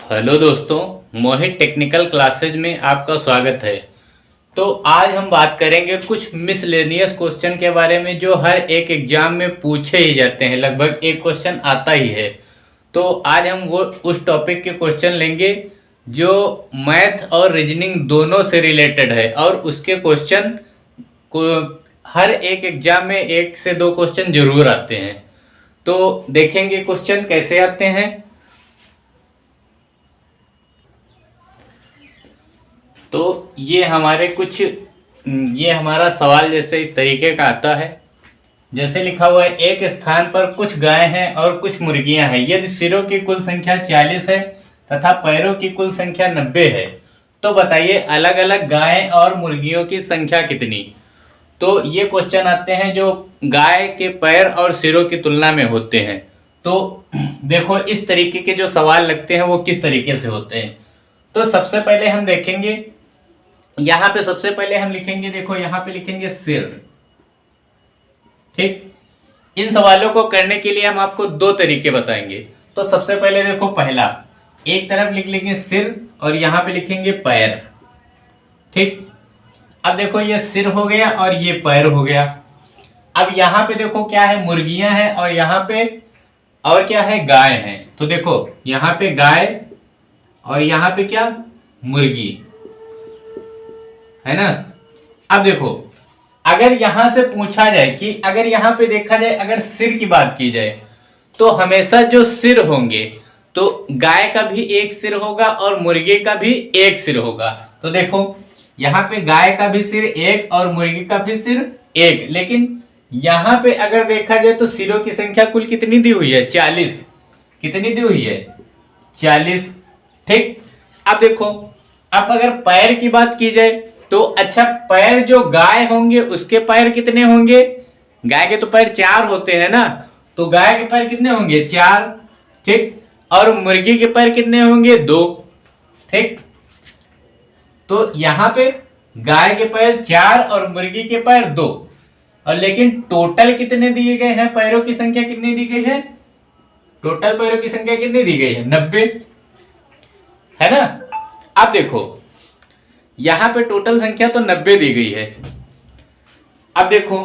Hello दोस्तों, मोहित technical classes में आपका स्वागत है। तो आज हम बात करेंगे कुछ मिसलेनियस क्वेश्चन के बारे में जो हर एक एग्जाम में पूछे ही जाते हैं, लगभग एक क्वेश्चन आता ही है। तो आज हम वो उस टॉपिक के क्वेश्चन लेंगे जो मैथ और रीजनिंग दोनों से रिलेटेड है और उसके क्वेश्चन को हर एक एग्जाम में एक से दो क्वेश्चन जरूर आते हैं। तो देखेंगे क्वेश्चन कैसे आते हैं। तो ये हमारा सवाल जैसे इस तरीके का आता है। जैसे लिखा हुआ है, एक स्थान पर कुछ गायें हैं और कुछ मुर्गियां हैं। यदि सिरों की कुल संख्या 40 है तथा पैरों की कुल संख्या 90 है तो बताइए अलग अलग गायें और मुर्गियों की संख्या कितनी। तो ये क्वेश्चन आते हैं जो गाय के पैर और सिरों की तुलना में होते हैं। तो देखो इस तरीके के जो सवाल लगते हैं वो किस तरीके से होते हैं। तो सबसे पहले हम देखेंगे, यहां पे सबसे पहले हम लिखेंगे, देखो यहां पे लिखेंगे सिर। ठीक, इन सवालों को करने के लिए हम आपको दो तरीके बताएंगे। तो सबसे पहले देखो, पहला एक तरफ लिख लेंगे सिर और यहां पे लिखेंगे पैर। ठीक, अब देखो ये सिर हो गया और ये पैर हो गया। अब यहां पे देखो क्या है, मुर्गियां हैं और यहां पे और क्या है, गाय है। तो देखो यहां पे गाय और यहां पे क्या, मुर्गी है ना। अब देखो अगर यहां से पूछा जाए कि अगर यहां पे देखा जाए, अगर सिर की बात की जाए तो हमेशा जो सिर होंगे तो गाय का भी एक सिर होगा और मुर्गे का भी एक सिर होगा। तो देखो यहां पे गाय का भी सिर एक और मुर्गी का भी सिर एक, लेकिन यहां पे अगर देखा जाए तो सिरों की संख्या कुल कितनी दी हुई है, 40। कितनी दी हुई है, 40। ठीक, अब देखो अब अगर पैर की बात की जाए तो अच्छा, पैर जो गाय होंगे उसके पैर कितने होंगे, गाय के तो पैर 4 होते हैं ना, तो गाय के पैर कितने होंगे, 4। ठीक, और मुर्गी के पैर कितने होंगे, 2। ठीक, तो यहां पे गाय के पैर 4 और मुर्गी के पैर 2, और लेकिन टोटल कितने दिए गए हैं, पैरों की संख्या कितनी दी गई है, टोटल पैरों की संख्या कितनी दी गई है, 90 है ना। अब देखो यहां पे टोटल संख्या तो 90 दी गई है। अब देखो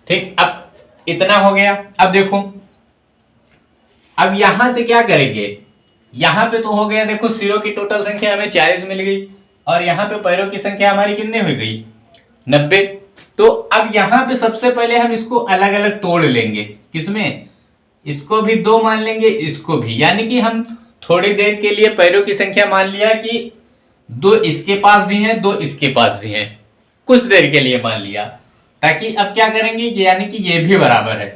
ठीक, अब इतना हो गया। अब देखो अब यहां से क्या करेंगे, यहां पे तो हो गया, देखो सिरों की टोटल संख्या हमें 40 मिल गई और यहां पे पैरों की संख्या हमारी कितनी हो गई, 90। तो अब यहां पे सबसे पहले हम इसको अलग अलग तोड़ लेंगे, किसमें, इसको भी 2 मान लेंगे, इसको भी, यानी कि हम थोड़ी देर के लिए पैरों की संख्या मान लिया कि 2 इसके पास भी हैं 2 इसके पास भी हैं, कुछ देर के लिए मान लिया, ताकि अब क्या करेंगे, यानी कि ये भी बराबर है।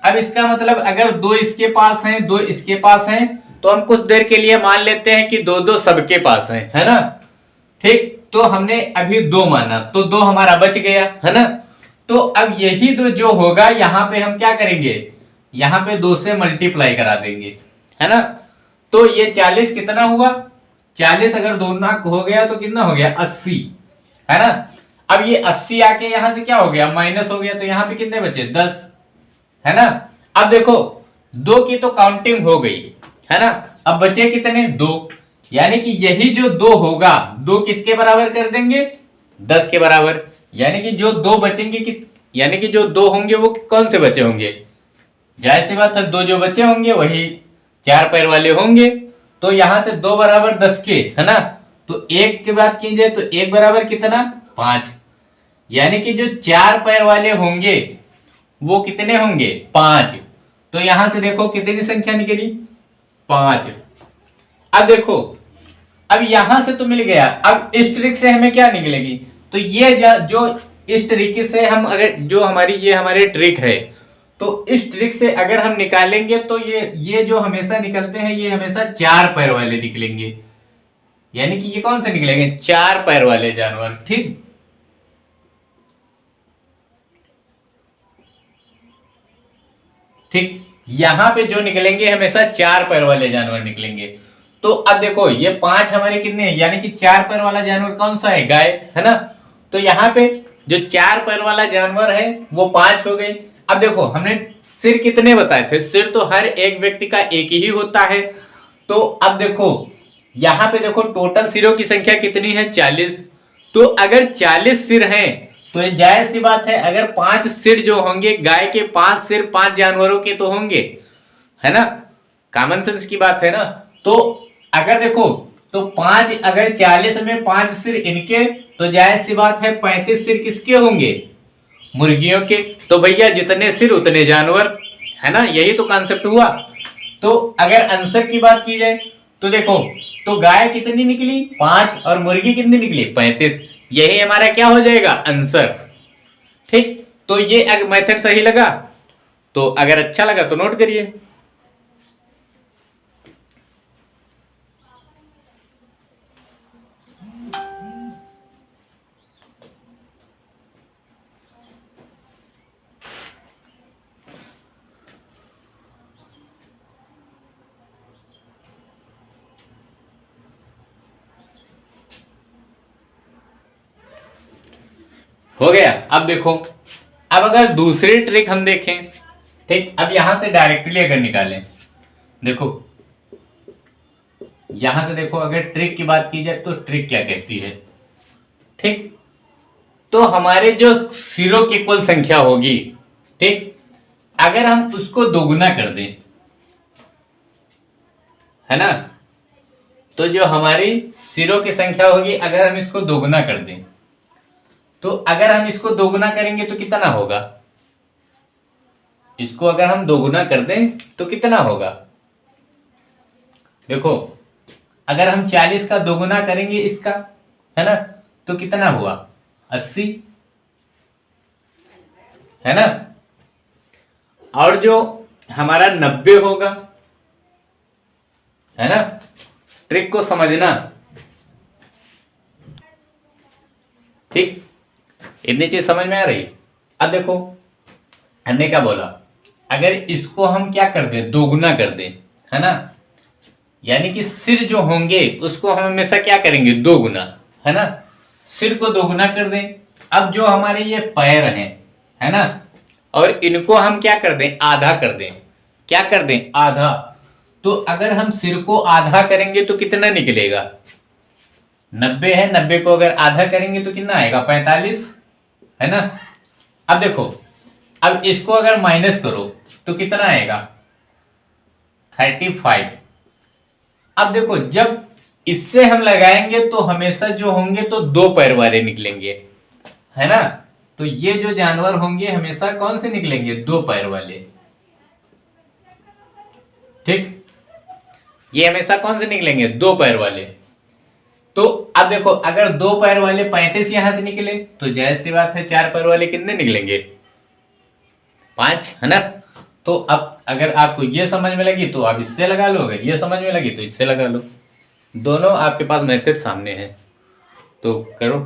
अब इसका मतलब अगर 2 इसके पास हैं 2 इसके पास हैं तो हम कुछ देर के लिए मान लेते हैं कि 2 सबके पास हैं, है ना। ठीक, तो हमने अभी 2 माना तो 2 हमारा बच गया, है ना। तो अब यही 2 जो होगा यहां पे हम क्या करेंगे, यहां पे 2 से मल्टीप्लाई करा देंगे, है ना। तो ये 40 कितना हुआ, 40 अगर 2 गुना हो गया तो कितना हो गया, 80, है ना। अब ये 80 आके यहां से क्या हो गया, माइनस हो गया, तो यहां पे कितने बचे, 10, है ना। अब देखो 2 की तो काउंटिंग हो गई, है ना। अब बचे कितने, 2, यानी कि यही जो 2 होगा 2 किसके बराबर कर देंगे, 10 के बराबर। यानी कि जो 2 बचेंगे यानी कि जो 2 होंगे वो कौन से बचे होंगे, जाहिर सी बात है 2 जो बचे होंगे वही 4 पैर वाले होंगे। तो यहां से 2 बराबर 10 के, है ना। तो 1 की बात की जाए तो 1 बराबर कितना, 5, यानी कि जो 4 पैर वाले होंगे वो कितने होंगे, 5। तो यहां से देखो कितनी संख्या निकली, 5। अब देखो अब यहां से तो मिल गया, अब इस ट्रिक से हमें क्या निकलेगी, तो ये जो इस तरीके से हम अगर जो हमारी ट्रिक है, तो इस ट्रिक से अगर हम निकालेंगे तो ये जो हमेशा निकलते हैं ये हमेशा 4 पैर वाले निकलेंगे, यानी कि ये कौन से निकलेंगे, 4 पैर वाले जानवर। ठीक, ठीक, यहां पे जो निकलेंगे हमेशा 4 पैर वाले जानवर निकलेंगे। तो अब देखो ये 5 हमारे कितने हैं, यानी कि 4 पैर वाला जानवर कौन सा है, गाय, है ना। तो यहाँ पे जो 4 पैर वाला जानवर है वो 5 हो गए। अब देखो हमने सिर कितने बताए थे, सिर तो हर एक व्यक्ति का एक ही होता है। तो अब देखो यहां पे देखो टोटल सिरों की संख्या कितनी है, 40। तो अगर 40 सिर हैं तो ये जायज सी बात है, अगर 5 सिर जो होंगे गाय के, 5 सिर 5 जानवरों के तो होंगे, है ना, कॉमन सेंस की बात है ना। तो अगर देखो तो 5, अगर 40 में 5 सिर इनके, तो जायज सी बात है 35 सिर किसके होंगे, मुर्गियों के। तो भैया जितने सिर उतने जानवर, है ना, यही तो कॉन्सेप्ट हुआ। तो अगर आंसर की बात की जाए तो देखो, तो गाय कितनी निकली 5 और मुर्गी कितनी निकली 35, यही हमारा क्या हो जाएगा आंसर। ठीक, तो ये अगर मेथड सही लगा, तो अगर अच्छा लगा तो नोट करिए। हो गया। अब देखो, अब अगर दूसरी ट्रिक हम देखें, ठीक, अब यहां से डायरेक्टली अगर निकालें, देखो यहां से देखो, अगर ट्रिक की बात की जाए तो ट्रिक क्या कहती है, ठीक, तो हमारे जो सिरों की कुल संख्या होगी, ठीक, अगर हम उसको दोगुना कर दें, है ना, तो जो हमारी सिरों की संख्या होगी अगर हम इसको दोगुना कर दें, तो अगर हम इसको दोगुना करेंगे तो कितना होगा, इसको अगर हम दोगुना कर दें तो कितना होगा, देखो अगर हम 40 का दोगुना करेंगे इसका, है ना, तो कितना हुआ 80, है ना, और जो हमारा 90 होगा, है ना, ट्रिक को समझना, ठीक, इतनी चीज समझ में आ रही। अब देखो हमने क्या बोला, अगर इसको हम क्या कर दें दोगुना कर दें, है ना, यानी कि सिर जो होंगे उसको हम हमेशा क्या करेंगे दोगुना, है ना, सिर को दोगुना कर दें। अब जो हमारे ये पैर हैं, है ना, और इनको हम क्या कर दें आधा कर दें, क्या कर दें आधा। तो अगर हम सिर को आधा करेंगे तो कितना निकलेगा, 90 है, 90 को अगर आधा करेंगे तो कितना आएगा 45, है ना। अब देखो, अब इसको अगर माइनस करो तो कितना आएगा 35। अब देखो जब इससे हम लगाएंगे तो हमेशा जो होंगे तो 2 पैर वाले निकलेंगे, है ना, तो ये जो जानवर होंगे हमेशा कौन से निकलेंगे 2 पैर वाले, ठीक, ये हमेशा कौन से निकलेंगे 2 पैर वाले। तो अब देखो अगर 2 पैर वाले 35 यहां से निकले तो जायज सी बात है 4 पैर वाले कितने निकलेंगे 5, है ना। तो अब अगर आपको ये समझ में लगी तो आप इससे लगा लो, अगर ये समझ में लगी तो इससे लगा लो, दोनों आपके पास मेथड सामने है, तो करो।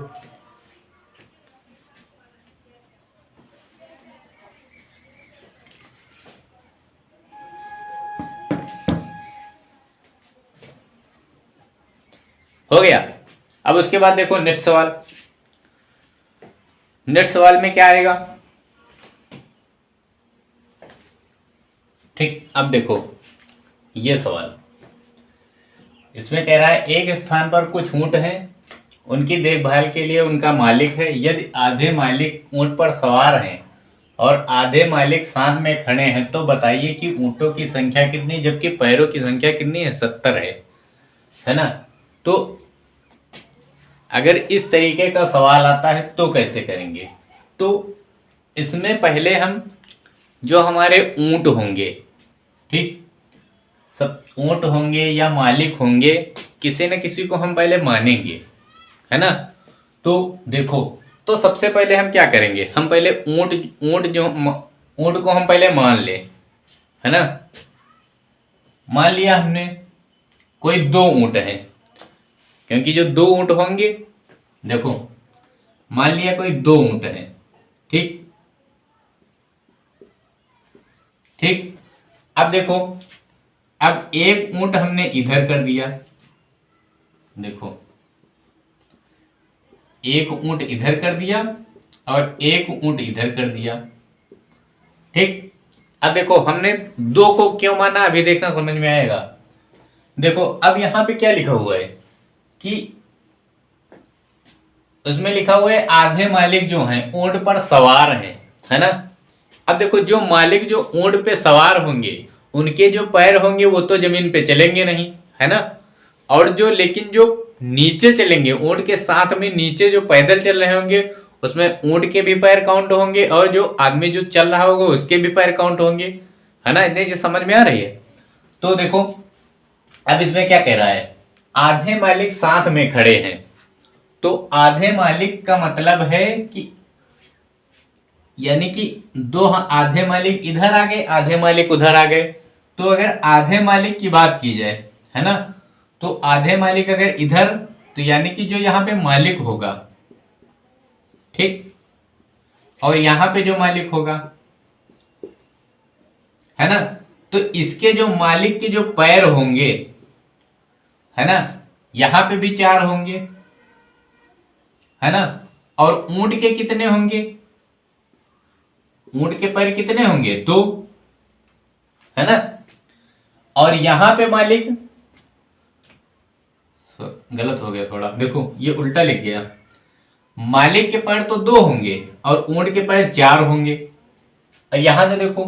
हो गया। अब उसके बाद देखो नेक्स्ट सवाल, नेक्स्ट सवाल में क्या आएगा, ठीक, अब देखो ये सवाल, इसमें कह रहा है एक स्थान पर कुछ ऊंट हैं, उनकी देखभाल के लिए उनका मालिक है, यदि आधे मालिक ऊंट पर सवार हैं और आधे मालिक साथ में खड़े हैं तो बताइए कि ऊंटों की संख्या कितनी, जबकि पैरों की संख्या कितनी है 70 है ना। तो अगर इस तरीके का सवाल आता है तो कैसे करेंगे, तो इसमें पहले हम जो हमारे ऊंट होंगे, ठीक, सब ऊंट होंगे या मालिक होंगे, किसी न किसी को हम पहले मानेंगे, है ना। तो देखो, तो सबसे पहले हम क्या करेंगे, हम पहले ऊंट ऊंट जो ऊंट को हम पहले मान ले, है ना, मान लिया हमने कोई 2 ऊंट हैं, क्योंकि जो 2 ऊंट होंगे, देखो मान लिया कोई 2 ऊंट हैं, ठीक, ठीक, अब देखो अब एक ऊंट हमने इधर कर दिया, देखो एक ऊंट इधर कर दिया और एक ऊंट इधर कर दिया, ठीक। अब देखो हमने 2 को क्यों माना, अभी देखना समझ में आएगा। देखो अब यहां पे क्या लिखा हुआ है कि उसमें लिखा हुआ है आधे मालिक जो हैं ऊंट पर सवार हैं, है ना। अब देखो जो मालिक जो ऊंट पे सवार होंगे उनके जो पैर होंगे वो तो जमीन पे चलेंगे नहीं, है ना। और जो लेकिन जो नीचे चलेंगे ऊंट के साथ में नीचे जो पैदल चल रहे होंगे उसमें ऊंट के भी पैर काउंट होंगे और जो आदमी जो चल रहा होगा उसके भी पैर काउंट होंगे, है ना। इतनी चीज समझ में आ रही है। तो देखो अब इसमें क्या कह रहा है, आधे मालिक साथ में खड़े हैं। तो आधे मालिक का मतलब है कि यानी कि दो आधे मालिक इधर आ गए आधे मालिक उधर आ गए। तो अगर आधे मालिक की बात की जाए, है ना, तो आधे मालिक अगर इधर, तो यानी कि जो यहाँ पे मालिक होगा, ठीक, और यहाँ पे जो मालिक होगा, है ना, तो इसके जो मालिक के जो पैर होंगे, है ना, यहां पे भी 4 होंगे, है ना। और ऊंट के कितने होंगे, ऊंट के पैर कितने होंगे 2, है ना। और यहां पे मालिक, गलत हो गया थोड़ा, देखो ये उल्टा लिख गया। मालिक के पैर तो 2 होंगे और ऊंट के पैर 4 होंगे। और यहां से देखो,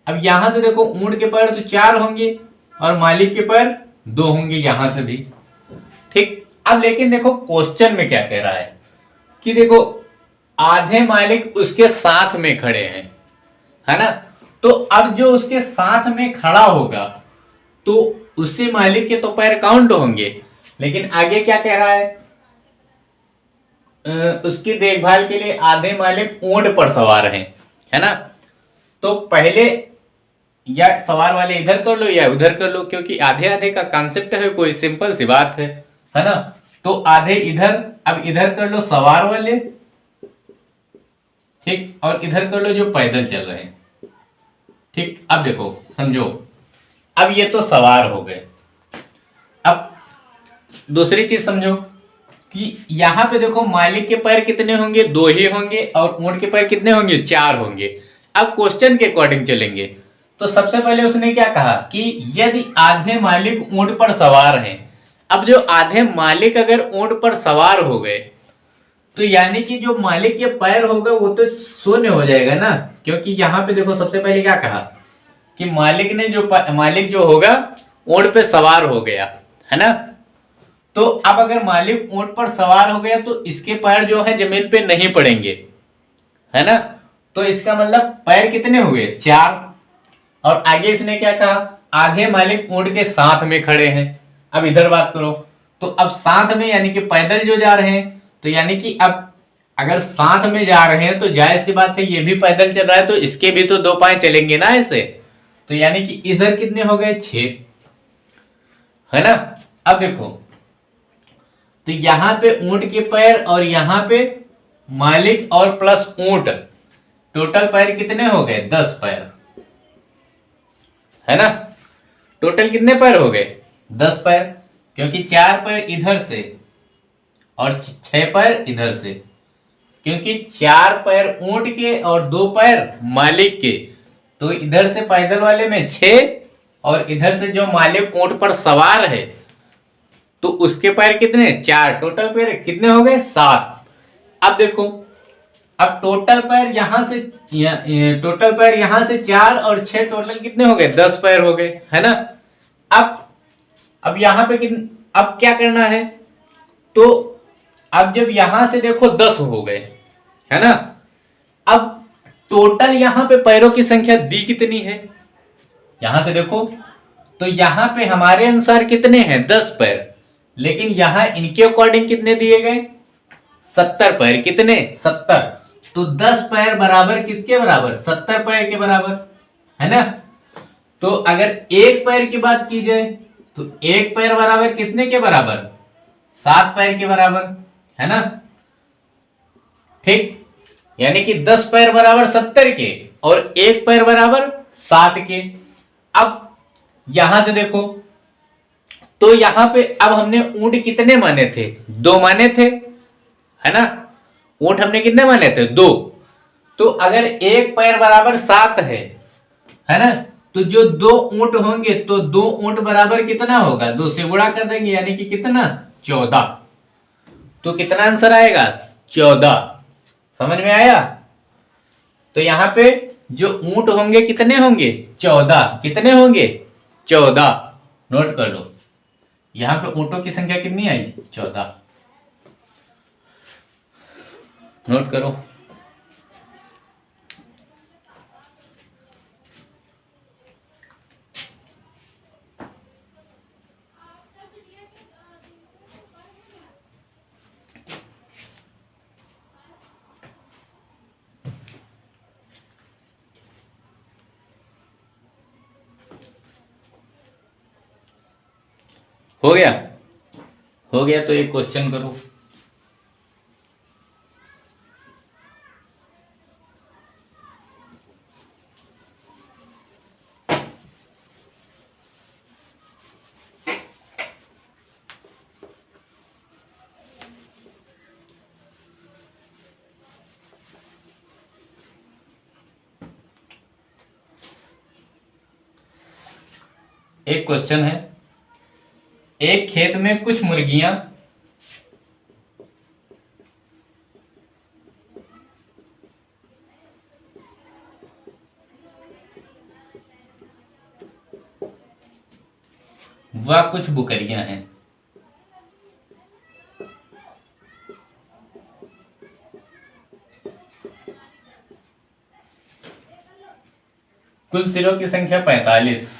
अब यहां से देखो ऊंट के पैर तो 4 होंगे और मालिक के पैर 2 होंगे यहां से भी, ठीक। अब लेकिन देखो क्वेश्चन में क्या कह रहा है कि देखो आधे मालिक उसके साथ में खड़े हैं, है ना। तो अब जो उसके साथ में खड़ा होगा तो उससे मालिक के तो पैर काउंट होंगे, लेकिन आगे क्या कह रहा है, उसकी देखभाल के लिए आधे मालिक ऊंट पर सवार हैं, है ना। तो पहले या सवार वाले इधर कर लो या उधर कर लो, क्योंकि आधे आधे का कॉन्सेप्ट है, कोई सिंपल सी बात है ना। तो आधे इधर, अब इधर कर लो सवार वाले, ठीक, और इधर कर लो जो पैदल चल रहे हैं, ठीक। अब देखो समझो, अब ये तो सवार हो गए। अब दूसरी चीज समझो कि यहां पे देखो मालिक के पैर कितने होंगे 2 ही होंगे और ऊंट के पैर कितने होंगे 4 होंगे। अब क्वेश्चन के अकॉर्डिंग चलेंगे तो सबसे पहले उसने क्या कहा कि यदि आधे मालिक ऊंट पर सवार हैं। अब जो आधे मालिक अगर ऊंट पर सवार हो गए तो यानी कि जो मालिक के पैर होगा वो तो शून्य हो जाएगा ना, क्योंकि यहां पे देखो सबसे पहले क्या कहा कि मालिक जो होगा ऊंट पे सवार हो गया, है ना। तो अब अगर मालिक ऊंट पर सवार हो गया तो इसके पैर जो है जमीन पे नहीं पड़ेंगे, है ना। तो इसका मतलब पैर कितने हुए 4। और आगे इसने क्या कहा, आधे मालिक ऊंट के साथ में खड़े हैं। अब इधर बात करो, तो अब साथ में यानी कि पैदल जो जा रहे हैं, तो यानी कि अब अगर साथ में जा रहे हैं तो जाहिर सी बात है ये भी पैदल चल रहा है तो इसके भी तो 2 पाए चलेंगे ना ऐसे। तो यानी कि इधर कितने हो गए 6, है ना। अब देखो तो यहां पे ऊंट के पैर और यहां पे मालिक और प्लस ऊंट, टोटल पैर कितने हो गए 10 पैर, है ना। टोटल कितने पैर हो गए 10 पैर, क्योंकि 4 पैर इधर से और 6 पैर इधर से, क्योंकि 4 पैर ऊंट के और 2 पैर मालिक के। तो इधर से पैदल वाले में 6 और इधर से जो मालिक ऊंट पर सवार है तो उसके पैर कितने 4, टोटल पैर कितने हो गए 7। अब देखो, अब टोटल पैर यहां से टोटल पैर यहां से 4 और 6, टोटल कितने हो गए 10 पैर हो गए, है ना। अब यहां पे अब क्या करना है, तो अब जब यहां से देखो 10 हो गए, है ना। अब टोटल यहां पे पैरों की संख्या दी कितनी है, यहां से देखो तो यहां पे हमारे अनुसार कितने हैं 10 पैर, लेकिन यहां इनके अकॉर्डिंग कितने दिए गए 70 पैर, कितने 70। तो 10 पैर बराबर किसके बराबर 70 पैर के बराबर, है ना। तो अगर एक पैर की बात की जाए तो एक पैर बराबर कितने के बराबर 7 पैर के बराबर, है ना, ठीक। यानी कि 10 पैर बराबर 70 के और एक पैर बराबर 7 के। अब यहां से देखो तो यहां पे अब हमने ऊंट कितने माने थे 2 माने थे, है ना। ऊंट हमने कितने माने थे 2। तो अगर एक पैर बराबर 7 है ना, तो जो 2 ऊंट होंगे तो 2 ऊंट बराबर कितना होगा, 2 से गुणा कर देंगे यानी कि कितना 14। तो कितना आंसर आएगा 14। समझ में आया। तो यहां पे जो ऊंट होंगे कितने होंगे 14। कितने होंगे 14। नोट कर लो, यहां पे ऊंटों की संख्या कितनी आई 14। नोट करो। हो गया, हो गया तो एक क्वेश्चन करो। एक क्वेश्चन है, एक खेत में कुछ मुर्गियां व कुछ बुकरियां हैं। कुल सिरों की संख्या 45।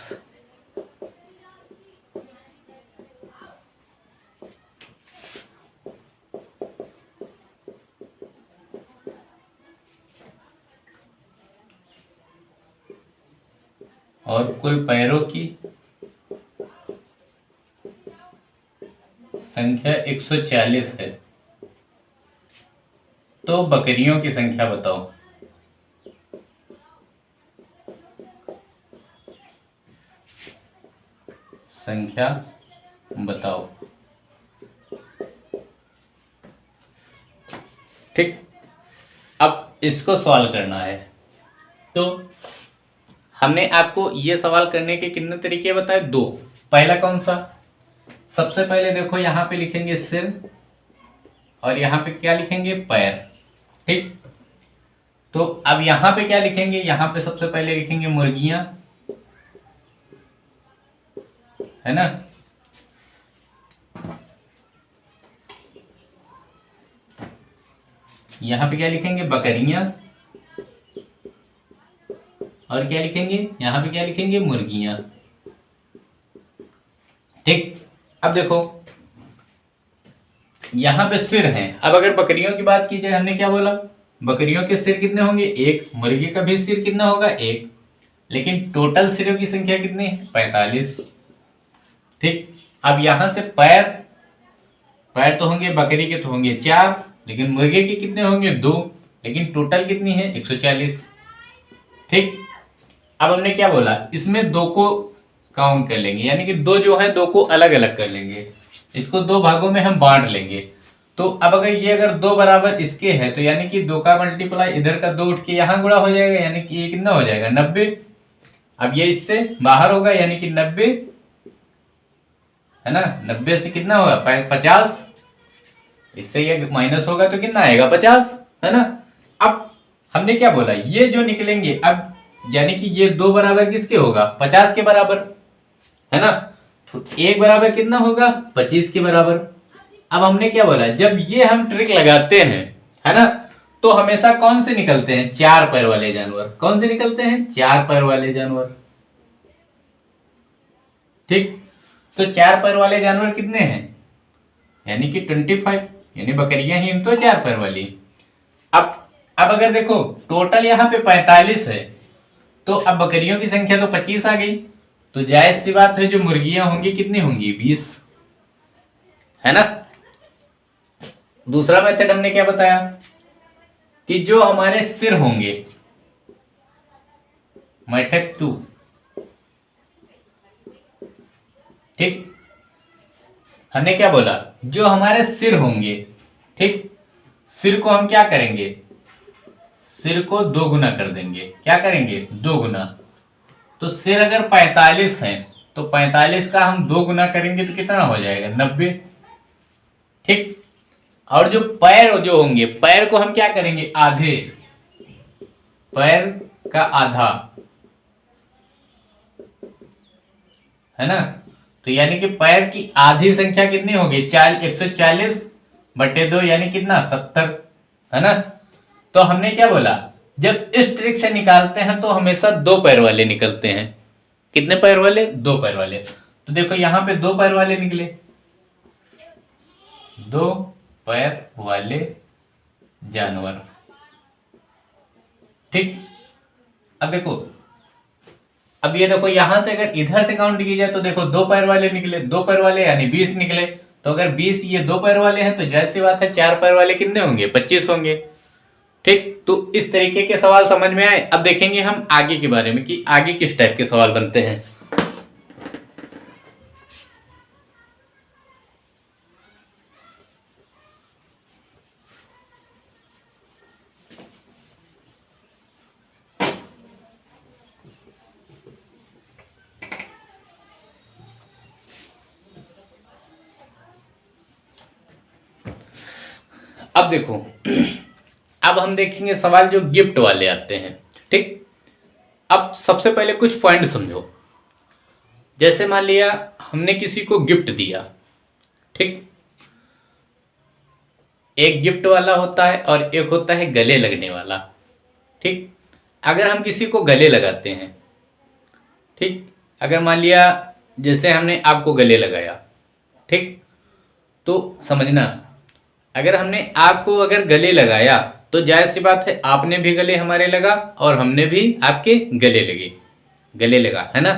और कुल पैरों की संख्या 140 है, तो बकरियों की संख्या बताओ। संख्या बताओ। ठीक, अब इसको सॉल्व करना है। तो हमने आपको ये सवाल करने के कितने तरीके बताए, 2। पहला कौन सा, सबसे पहले देखो यहां पे लिखेंगे सिर और यहां पे क्या लिखेंगे पैर। ठीक, तो अब यहां पे क्या लिखेंगे, यहां पे सबसे पहले लिखेंगे मुर्गियां, है ना। यहां पे क्या लिखेंगे बकरियां, और क्या लिखेंगे यहां पे क्या लिखेंगे मुर्गियां। ठीक, अब देखो यहां पे सिर हैं। अब अगर बकरियों की बात की जाए, हमने क्या बोला, बकरियों के सिर कितने होंगे 1, मुर्गी का भी सिर कितना होगा 1, लेकिन टोटल सिरों की संख्या कितनी है 45। ठीक, अब यहां से पैर, पैर तो होंगे बकरी के तो होंगे 4, लेकिन मुर्गे के कितने होंगे 2, लेकिन टोटल कितनी है 140। ठीक, अब हमने क्या बोला, इसमें 2 को काउंट कर लेंगे, यानी कि 2 जो है 2 को अलग अलग कर लेंगे, इसको 2 भागों में हम बांट लेंगे। तो अब अगर ये अगर 2 बराबर इसके है, तो यानी कि 2 का मल्टीप्लाई इधर का 2 उठ के यहां गुणा हो जाएगा, यानी कि ये कितना हो जाएगा 90। अब ये इससे बाहर होगा, यानी कि 90, है ना। 90 से कितना होगा 50, इससे ये माइनस होगा तो कितना आएगा 50, है ना। अब हमने क्या बोला, ये जो निकलेंगे अब, यानी कि ये 2 बराबर किसके होगा 50 के बराबर, है ना। तो 1 बराबर कितना होगा 25 के बराबर। अब हमने क्या बोला, जब ये हम ट्रिक लगाते हैं, है ना, तो हमेशा कौन से निकलते हैं 4 पैर वाले जानवर। कौन से निकलते हैं 4 पैर वाले जानवर। ठीक, तो 4 पैर वाले जानवर कितने हैं, यानी कि 25, यानी बकरियां ही तो 4 पैर वाली। अब अगर देखो टोटल यहाँ पे 45 है, तो अब बकरियों की संख्या तो 25 आ गई, तो जायज सी बात है जो मुर्गियां होंगी कितनी होंगी 20, है ना। दूसरा मेथड हमने क्या बताया कि जो हमारे सिर होंगे, मेथड 2। ठीक, हमने क्या बोला, जो हमारे सिर होंगे, ठीक, सिर को हम क्या करेंगे, सिर को 2 गुना कर देंगे। क्या करेंगे? 2 गुना। तो सिर अगर 45 है तो 45 का हम 2 गुना करेंगे तो कितना हो जाएगा? 90। ठीक। और जो पैर जो होंगे, पैर को हम क्या करेंगे? आधे, पैर का आधा, है ना। तो यानी कि पैर की आधी संख्या कितनी होगी? 140/2 यानी कितना? 70, है ना। तो हमने क्या बोला? जब इस ट्रिक से निकालते हैं तो हमेशा 2 पैर वाले निकलते हैं। कितने पैर वाले? 2 पैर वाले। तो देखो यहां पे 2 पैर वाले निकले, 2 पैर वाले जानवर। ठीक। अब देखो, अब ये देखो यहां से अगर इधर से काउंट की जाए तो देखो 2 पैर वाले निकले, 2 पैर वाले यानी 20 निकले। तो अगर 20 ये 2 पैर वाले हैं तो जाहिर सी बात है 4 पैर वाले कितने होंगे? 25 होंगे। ठीक। तो इस तरीके के सवाल समझ में आए। अब देखेंगे हम आगे के बारे में कि आगे किस टाइप के सवाल बनते हैं। अब देखो, अब हम देखेंगे सवाल जो गिफ्ट वाले आते हैं। ठीक। अब सबसे पहले कुछ पॉइंट समझो। जैसे मान लिया हमने किसी को गिफ्ट दिया। ठीक। एक गिफ्ट वाला होता है और एक होता है गले लगने वाला। ठीक। अगर हम किसी को गले लगाते हैं, ठीक, अगर मान लिया जैसे हमने आपको गले लगाया, ठीक, तो समझना, अगर हमने आपको अगर गले लगाया तो जाहिर सी बात है आपने भी गले हमारे लगा और हमने भी आपके गले लगा, है ना।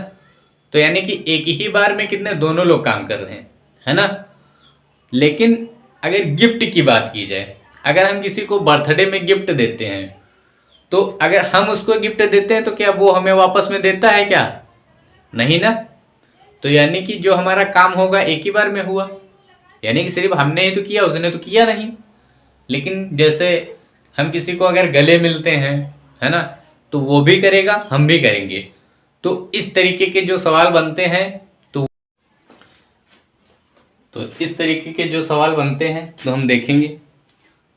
तो यानी कि एक ही बार में कितने दोनों लोग काम कर रहे हैं, है ना। लेकिन अगर गिफ्ट की बात की जाए, अगर हम किसी को बर्थडे में गिफ्ट देते हैं तो अगर हम उसको गिफ्ट देते हैं तो क्या वो हमें वापस में देता है? क्या नहीं ना। तो यानी कि जो हमारा काम होगा एक ही बार में हुआ, यानी कि सिर्फ हमने ही तो किया, उसने तो किया नहीं। लेकिन जैसे हम किसी को अगर गले मिलते हैं, है ना, तो वो भी करेगा, हम भी करेंगे। तो इस तरीके के जो सवाल बनते हैं तो इस तरीके के जो सवाल बनते हैं तो हम देखेंगे।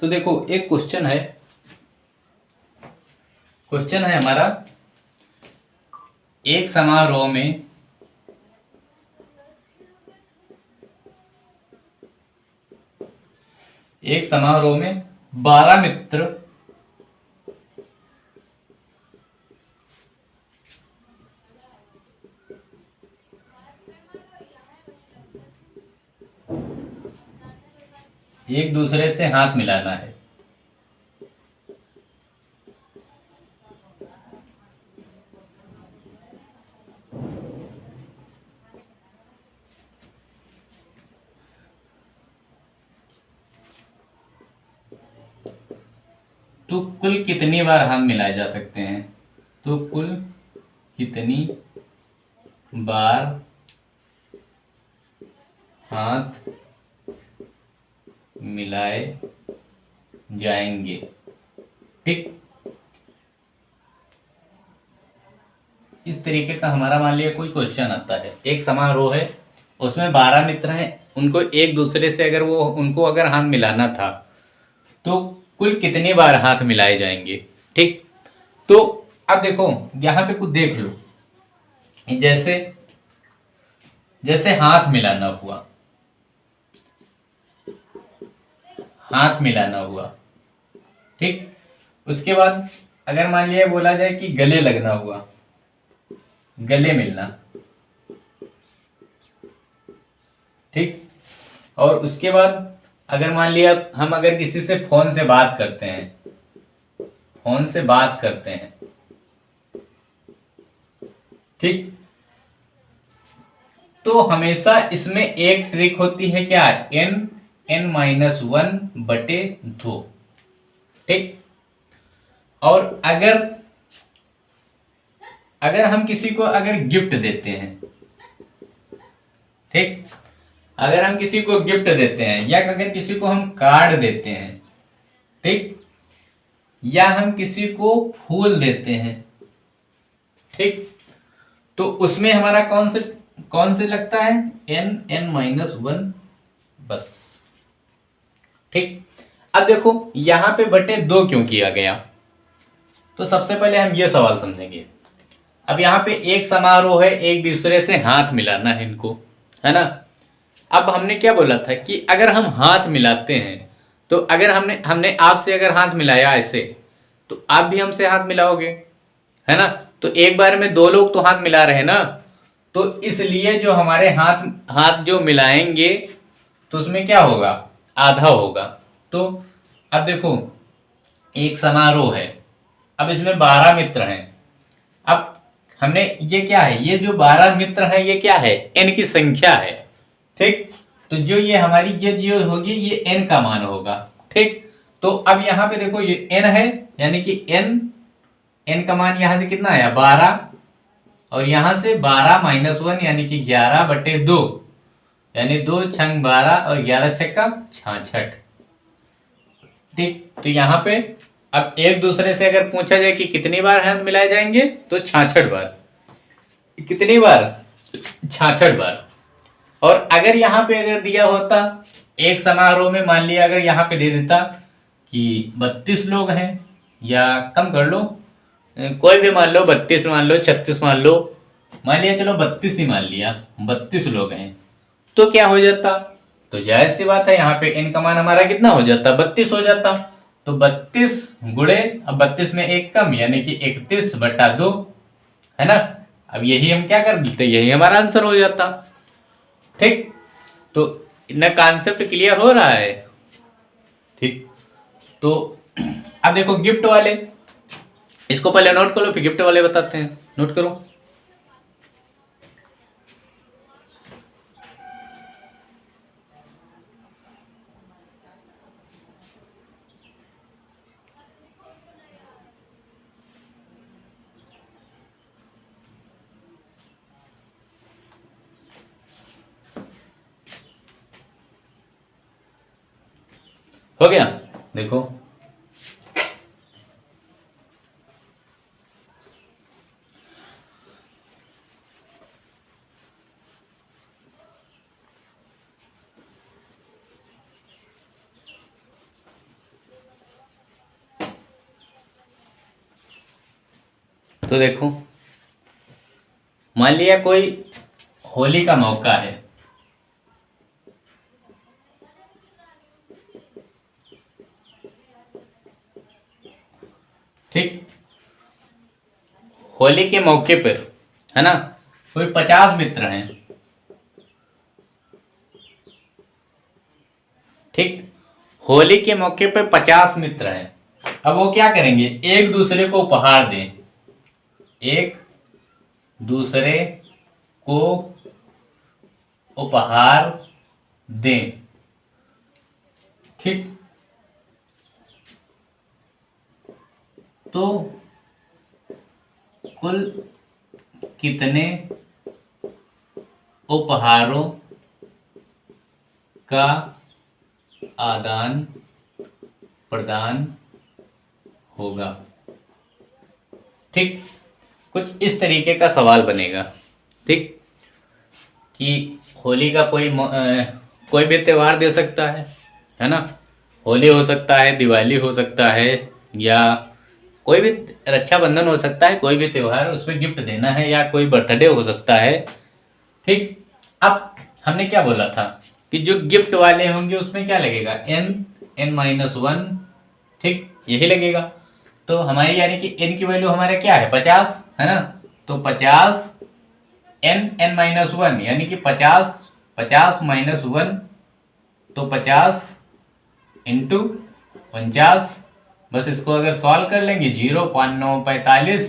तो देखो एक क्वेश्चन है हमारा, एक समारोह में एक समारोह में 12 मित्र एक दूसरे से हाथ मिलाना है। तो कुल कितनी बार हाथ मिलाए जा सकते हैं? तो कुल कितनी बार हाथ मिलाए जाएंगे? ठीक। इस तरीके का हमारा मान लिया कोई क्वेश्चन आता है, एक समारोह है, उसमें 12 मित्र हैं, उनको एक दूसरे से अगर उनको अगर हाथ मिलाना था तो कुल कितनी बार हाथ मिलाए जाएंगे? ठीक। तो अब देखो यहां पे कुछ देख लो, जैसे जैसे हाथ मिलाना हुआ, ठीक। उसके बाद अगर मान लिया बोला जाए कि गले लगना हुआ, गले मिलना, ठीक। और उसके बाद अगर मान लिया हम अगर किसी से फोन से बात करते हैं, ठीक, तो हमेशा इसमें एक ट्रिक होती है, क्या? n-1/2, ठीक। और अगर हम किसी को अगर गिफ्ट देते हैं, ठीक, अगर हम किसी को गिफ्ट देते हैं या अगर किसी को हम कार्ड देते हैं, ठीक, या हम किसी को फूल देते हैं, ठीक, तो उसमें हमारा कौन से लगता है, n(n-1) बस, ठीक। अब देखो यहां पे बटे 2 क्यों किया गया, तो सबसे पहले हम ये सवाल समझेंगे। अब यहाँ पे एक समारोह है, एक दूसरे से हाथ मिलाना है इनको, है ना। अब हमने क्या बोला था कि अगर हम हाथ मिलाते हैं, तो अगर हमने आपसे अगर हाथ मिलाया ऐसे, तो आप भी हमसे हाथ मिलाओगे, है ना। तो एक बार में 2 लोग तो हाथ मिला रहे हैं ना, तो इसलिए जो हमारे हाथ हाथ जो मिलाएंगे तो उसमें क्या होगा, आधा होगा। तो अब देखो एक समारोह है, अब इसमें 12 मित्र हैं। अब हमने ये क्या है, ये जो 12 मित्र है ये क्या है, n की संख्या है, ठीक। तो जो ये हमारी ये जो होगी ये n का मान होगा, ठीक। तो अब यहाँ पे देखो ये n है, यानी कि n का मान यहां से कितना आया 12, और यहां से 12-1 यानी कि 11/2, यानी 2 छंग 12 और 11 छक्का 66, ठीक। तो यहाँ पे अब एक दूसरे से अगर पूछा जाए कि कितनी बार हाथ मिलाए जाएंगे, तो 66 बार। कितनी बार, 66 बार। और अगर यहाँ पे अगर दिया होता एक समारोह में, मान लिया अगर यहाँ पे दे देता कि 32 लोग हैं, या कम कर लो, कोई भी मान लो, 32 मान लो, 36 मान लो, मान लिया चलो 32 ही मान लिया, 32 लोग हैं, तो क्या हो जाता, तो जायज सी बात है यहाँ पे n का मान हमारा कितना हो जाता, 32 हो जाता। तो 32 गुणे, अब 32 में एक कम, यानी कि 31/2, है ना। अब यही हम क्या कर देते, यही हमारा आंसर हो जाता, ठीक। तो इतना कॉन्सेप्ट क्लियर हो रहा है, ठीक। तो अब देखो गिफ्ट वाले, इसको पहले नोट करो फिर गिफ्ट वाले बताते हैं, नोट करो। हो गया, देखो तो देखो मान लिया कोई होली का मौका है, ठीक। होली के मौके पर, है ना, कोई 50 मित्र हैं, ठीक। होली के मौके पर 50 मित्र हैं। अब वो क्या करेंगे, एक दूसरे को उपहार दें, एक दूसरे को उपहार दें, ठीक। तो कुल कितने उपहारों का आदान प्रदान होगा, ठीक। कुछ इस तरीके का सवाल बनेगा, ठीक, कि होली का कोई भी त्योहार दे सकता है ना। होली हो सकता है, दिवाली हो सकता है, या कोई भी रक्षाबंधन हो सकता है, कोई भी त्योहार उसमें गिफ्ट देना है, या कोई बर्थडे हो सकता है, ठीक। अब हमने क्या बोला था कि जो गिफ्ट वाले होंगे उसमें क्या लगेगा, n(n-1), ठीक, यही लगेगा। तो हमारी यानी कि n की वैल्यू हमारे क्या है 50, है ना। तो 50 n(n-1) यानी कि 50 50-1, तो 50 इंटू 49, बस इसको अगर सॉल्व कर लेंगे 0.945,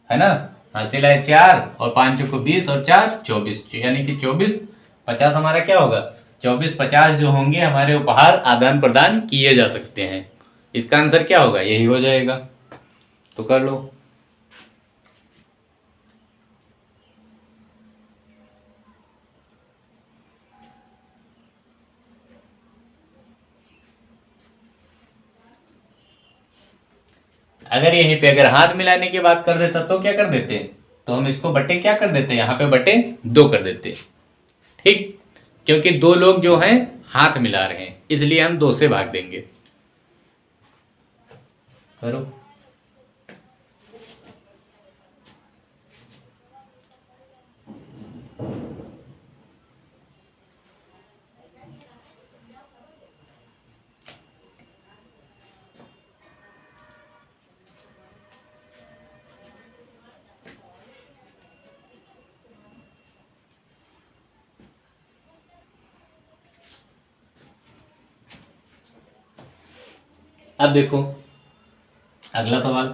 है ना। हासिल है 4 और 5 को 20 और 4 24, यानी कि 24, 50 हमारा क्या होगा, 24-50 जो होंगे हमारे उपहार आदान प्रदान किए जा सकते हैं। इसका आंसर क्या होगा, यही हो जाएगा, तो कर लो। अगर यहीं पे अगर हाथ मिलाने की बात कर देता तो क्या कर देते, तो हम इसको बटे क्या कर देते, यहाँ पे बटे 2 कर देते। ठीक, क्योंकि दो लोग जो हैं हाथ मिला रहे हैं, इसलिए हम 2 से भाग देंगे। करो। अब देखो अगला सवाल।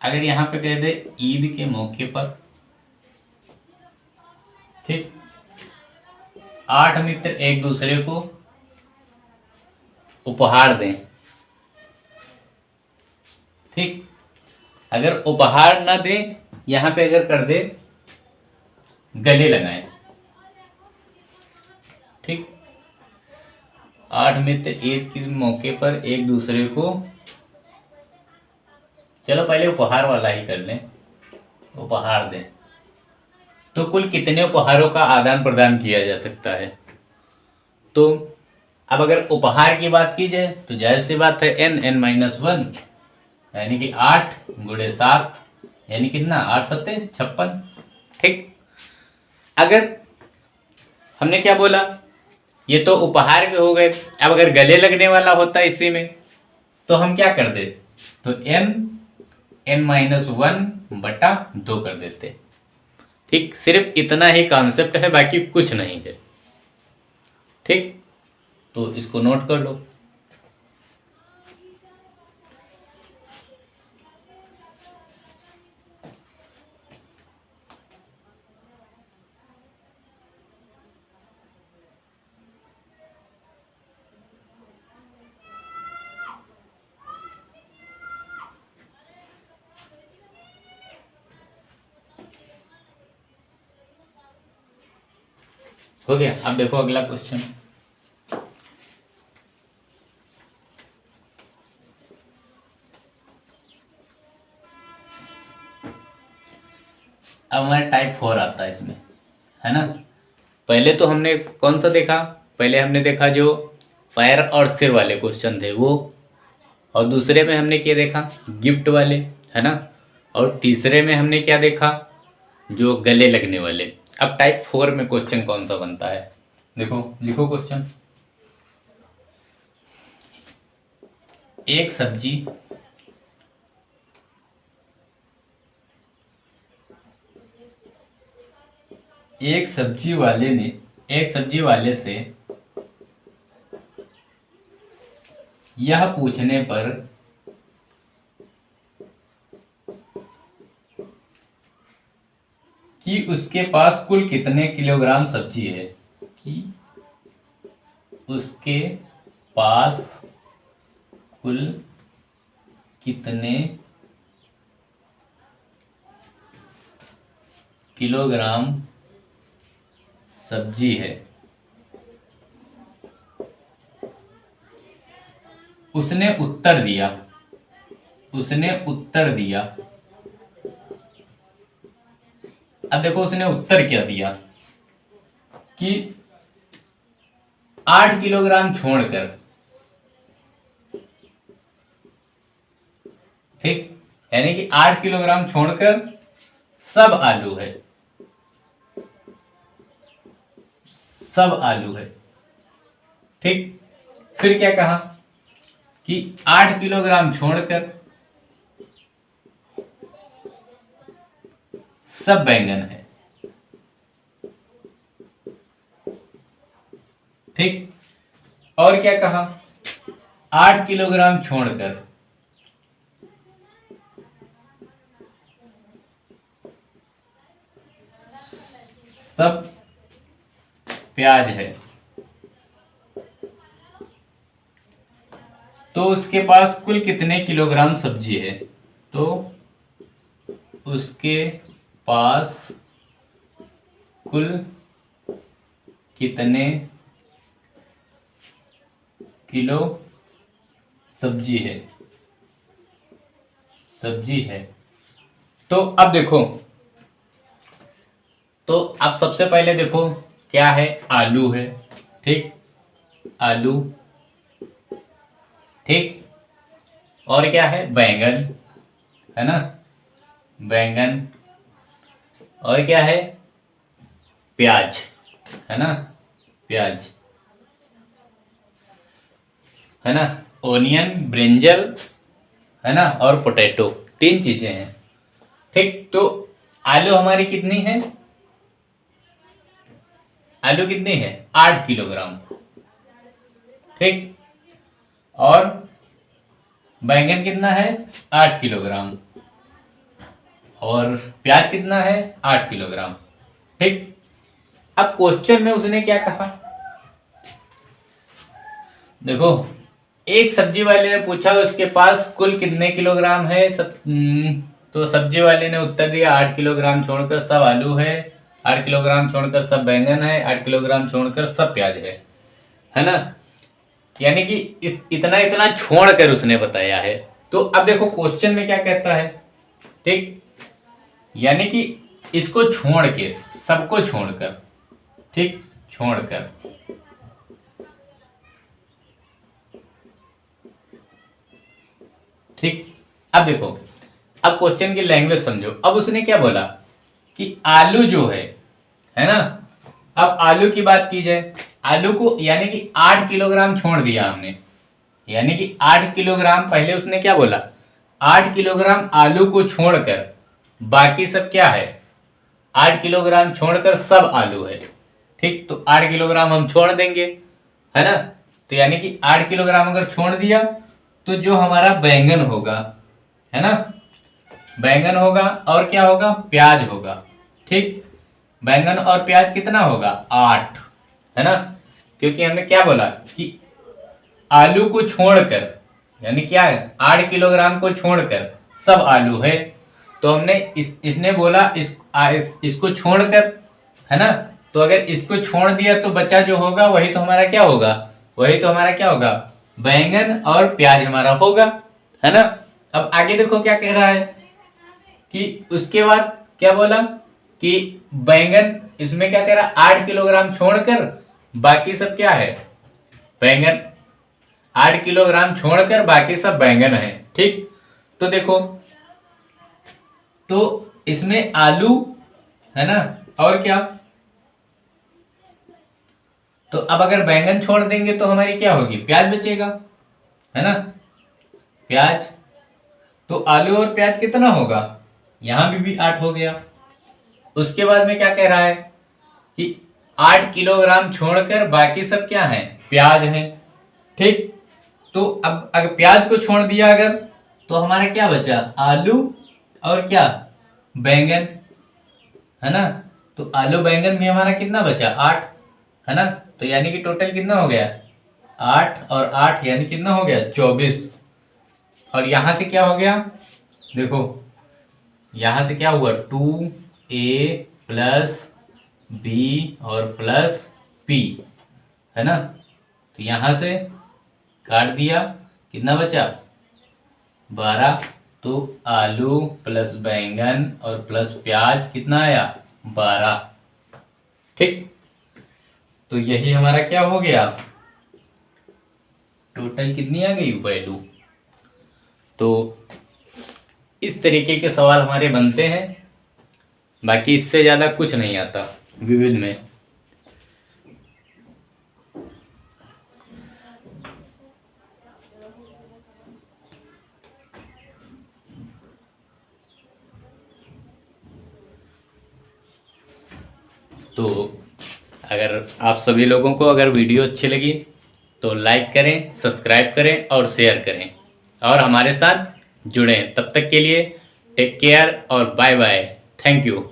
अगर यहां पे कह दे ईद के मौके पर, ठीक, 8 मित्र एक दूसरे को उपहार दें। ठीक, अगर उपहार ना दें, यहां पे अगर कर दे गले लगाएं। ठीक, 8 मित्र ईद के मौके पर एक दूसरे को, चलो पहले उपहार वाला ही कर लें, उपहार दें। तो कुल कितने उपहारों का आदान प्रदान किया जा सकता है? तो अब अगर उपहार की बात की जाए तो जाहिर सी बात है n-1 यानी कि 8 गुणे 7 यानी कितना, 8 सत्ते 56। ठीक, अगर हमने क्या बोला, ये तो उपहार के हो गए। अब अगर गले लगने वाला होता इसी में तो हम क्या कर दे, तो n-1 बटा 2 कर देते। ठीक, सिर्फ इतना ही कॉन्सेप्ट है, बाकी कुछ नहीं है। ठीक, तो इसको नोट कर लो। हो गया। अब देखो अगला क्वेश्चन। अब हमारा टाइप 4 आता है इसमें, है ना। पहले तो हमने कौन सा देखा, पहले हमने देखा जो पैर और सिर वाले क्वेश्चन थे वो, और दूसरे में हमने क्या देखा, गिफ्ट वाले, है ना। और तीसरे में हमने क्या देखा, जो गले लगने वाले। अब टाइप 4 में क्वेश्चन कौन सा बनता है, देखो लिखो क्वेश्चन। एक सब्जी एक सब्जी वाले से यह पूछने पर कि उसके पास कुल कितने किलोग्राम सब्जी है, कि उसके पास कुल कितने किलोग्राम सब्जी है, उसने उत्तर दिया अब देखो उसने उत्तर क्या दिया कि 8 किलोग्राम छोड़कर। ठीक, यानी कि 8 किलोग्राम छोड़कर सब आलू है, सब आलू है। ठीक, फिर क्या कहा कि 8 किलोग्राम छोड़कर सब बैंगन है। ठीक, और क्या कहा, 8 किलोग्राम छोड़कर सब प्याज है। तो उसके पास कुल कितने किलोग्राम सब्जी है, तो उसके पास कुल कितने किलो सब्जी है। तो अब देखो, तो अब सबसे पहले देखो क्या है, आलू है, ठीक, आलू, ठीक, और क्या है, बैंगन, है ना, बैंगन, और क्या है, प्याज, है ना, प्याज, है ना, ओनियन, ब्रिंजल, है ना, और पोटैटो, 3 चीजें हैं, ठीक। तो आलू हमारी कितनी है, आलू कितनी है, 8 किलोग्राम, ठीक, और बैंगन कितना है, 8 किलोग्राम, और प्याज कितना है, 8 किलोग्राम, ठीक। अब क्वेश्चन में उसने क्या कहा, देखो एक सब्जी वाले ने पूछा उसके पास कुल कितने किलोग्राम है, तो सब्जी वाले ने उत्तर दिया 8 किलोग्राम छोड़कर सब आलू है, 8 किलोग्राम छोड़कर सब बैंगन है, 8 किलोग्राम छोड़कर सब प्याज है ना, यानी कि इतना इतना छोड़कर उसने बताया है। तो अब देखो क्वेश्चन में क्या कहता है, ठीक, यानी कि इसको छोड़ के, सबको छोड़कर, ठीक, छोड़कर, ठीक। अब देखो, अब क्वेश्चन की लैंग्वेज समझो। अब उसने क्या बोला कि आलू जो है ना, अब आलू की बात की जाए, आलू को यानी कि 8 किलोग्राम छोड़ दिया हमने, यानी कि 8 किलोग्राम, पहले उसने क्या बोला, 8 किलोग्राम आलू को छोड़कर बाकी सब क्या है, 8 किलोग्राम छोड़कर सब आलू है, ठीक। तो 8 किलोग्राम हम छोड़ देंगे, है ना, तो यानी कि 8 किलोग्राम अगर छोड़ दिया तो जो हमारा बैंगन होगा, है ना, बैंगन होगा, और क्या होगा, प्याज होगा, ठीक। बैंगन और प्याज कितना होगा, 8, है ना, क्योंकि हमने क्या बोला कि आलू को छोड़कर, यानी क्या है, 8 किलोग्राम को छोड़कर सब आलू है, तो हमने इसने बोला इसको छोड़कर, है ना, तो अगर इसको छोड़ दिया तो बचा जो होगा वही तो हमारा क्या होगा, वही तो हमारा क्या होगा, बैंगन और प्याज हमारा होगा, है ना। अब आगे देखो क्या कह रहा है कि उसके बाद क्या बोला कि बैंगन, इसमें क्या कह रहा है, 8 किलोग्राम छोड़कर बाकी सब क्या है, बैंगन, 8 किलोग्राम छोड़कर बाकी सब बैंगन है, ठीक। तो देखो, तो इसमें आलू, है ना, और क्या, तो अब अगर बैंगन छोड़ देंगे तो हमारी क्या होगी, प्याज बचेगा, है ना, प्याज, तो आलू और प्याज कितना होगा, यहां भी 8 हो गया। उसके बाद में क्या कह रहा है कि 8 किलोग्राम छोड़कर बाकी सब क्या है, प्याज है, ठीक। तो अब अगर प्याज को छोड़ दिया अगर, तो हमारा क्या बचा, आलू और क्या, बैंगन, है ना, तो आलू बैंगन भी हमारा कितना बचा, 8, है ना, तो यानी कि टोटल कितना हो गया, 8 और 8 यानी कितना हो गया, 24। और यहां से क्या हो गया, देखो यहां से क्या हुआ, 2a प्लस b और प्लस p, है ना, तो यहां से काट दिया, कितना बचा, 12, तो आलू प्लस बैंगन और प्लस प्याज कितना आया, 12, ठीक। तो यही हमारा क्या हो गया, टोटल कितनी आ गई, वैल्यू। तो इस तरीके के सवाल हमारे बनते हैं, बाकी इससे ज्यादा कुछ नहीं आता विविध में। तो अगर आप सभी लोगों को अगर वीडियो अच्छी लगी तो लाइक करें, सब्सक्राइब करें और शेयर करें, और हमारे साथ जुड़ें। तब तक के लिए टेक केयर और बाय बाय, थैंक यू।